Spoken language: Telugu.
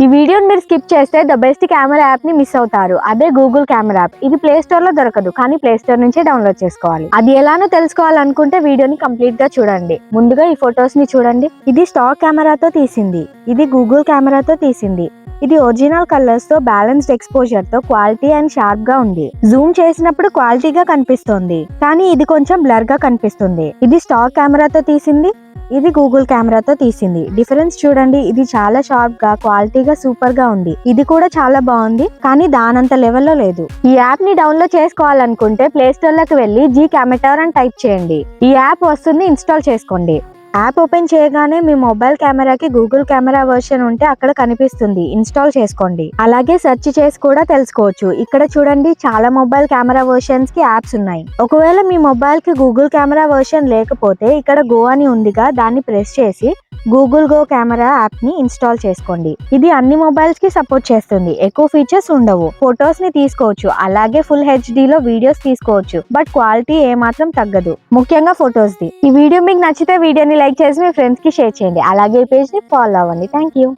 ఈ వీడియోని మీరు స్కిప్ చేస్తే ద బెస్ట్ కెమెరా యాప్ ని మిస్ అవుతారు. అదే గూగుల్ కెమెరా యాప్. ఇది ప్లే స్టోర్ లో దొరకదు, కానీ ప్లే స్టోర్ నుంచే డౌన్లోడ్ చేసుకోవాలి. అది ఎలానో తెలుసుకోవాలనుకుంటే వీడియోని కంప్లీట్ గా చూడండి. ముందుగా ఈ ఫొటోస్ ని చూడండి. ఇది స్టాక్ కెమెరాతో తీసింది, ఇది గూగుల్ కెమెరాతో తీసింది. ఇది ఒరిజినల్ కలర్స్ తో బ్యాలెన్స్డ్ ఎక్స్పోజర్ తో క్వాలిటీ అండ్ షార్ప్ గా ఉంది. జూమ్ చేసినప్పుడు క్వాలిటీగా కనిపిస్తుంది, కానీ ఇది కొంచెం బ్లర్ గా కనిపిస్తుంది. ఇది స్టాక్ కెమెరాతో తీసింది, ఇది గూగుల్ కెమెరాతో తీసింది. డిఫరెన్స్ చూడండి. ఇది చాలా షార్ప్ గా క్వాలిటీగా సూపర్ గా ఉంది. ఇది కూడా చాలా బాగుంది, కానీ దానంత లెవెల్లో లేదు. ఈ యాప్ ని డౌన్లోడ్ చేసుకోవాలనుకుంటే ప్లే స్టోర్ లోకి వెళ్ళి జీ కెమెటార్ అని టైప్ చేయండి. ఈ యాప్ వస్తుంది, ఇన్స్టాల్ చేసుకోండి. యాప్ ఓపెన్ చేయగానే మీ మొబైల్ కెమెరాకి గూగుల్ కెమెరా వర్షన్ ఉంటే అక్కడ కనిపిస్తుంది, ఇన్స్టాల్ చేసుకోండి. అలాగే సెర్చ్ చేసి కూడా తెలుసుకోవచ్చు. ఇక్కడ చూడండి, చాలా మొబైల్ కెమెరా వర్షన్స్ కి యాప్స్ ఉన్నాయి. ఒకవేళ మీ మొబైల్ కి గూగుల్ కెమెరా వర్షన్ లేకపోతే ఇక్కడ గో అని ఉందిగా, దాన్ని ప్రెస్ చేసి గూగుల్ గో కెమెరా యాప్ ని ఇన్స్టాల్ చేసుకోండి. ఇది అన్ని మొబైల్స్ కి సపోర్ట్ చేస్తుంది. ఎక్కువ ఫీచర్స్ ఉండవు. ఫొటోస్ ని తీసుకోవచ్చు, అలాగే ఫుల్ హెచ్డి లో వీడియోస్ తీసుకోవచ్చు. బట్ క్వాలిటీ ఏమాత్రం తగ్గదు, ముఖ్యంగా ఫొటోస్ ది. ఈ వీడియో మీకు నచ్చితే వీడియోని లైక్ చేసి మీ ఫ్రెండ్స్ కి షేర్ చేయండి. అలాగే ఈ పేజ్ ని ఫాలో అవ్వండి. Thank you.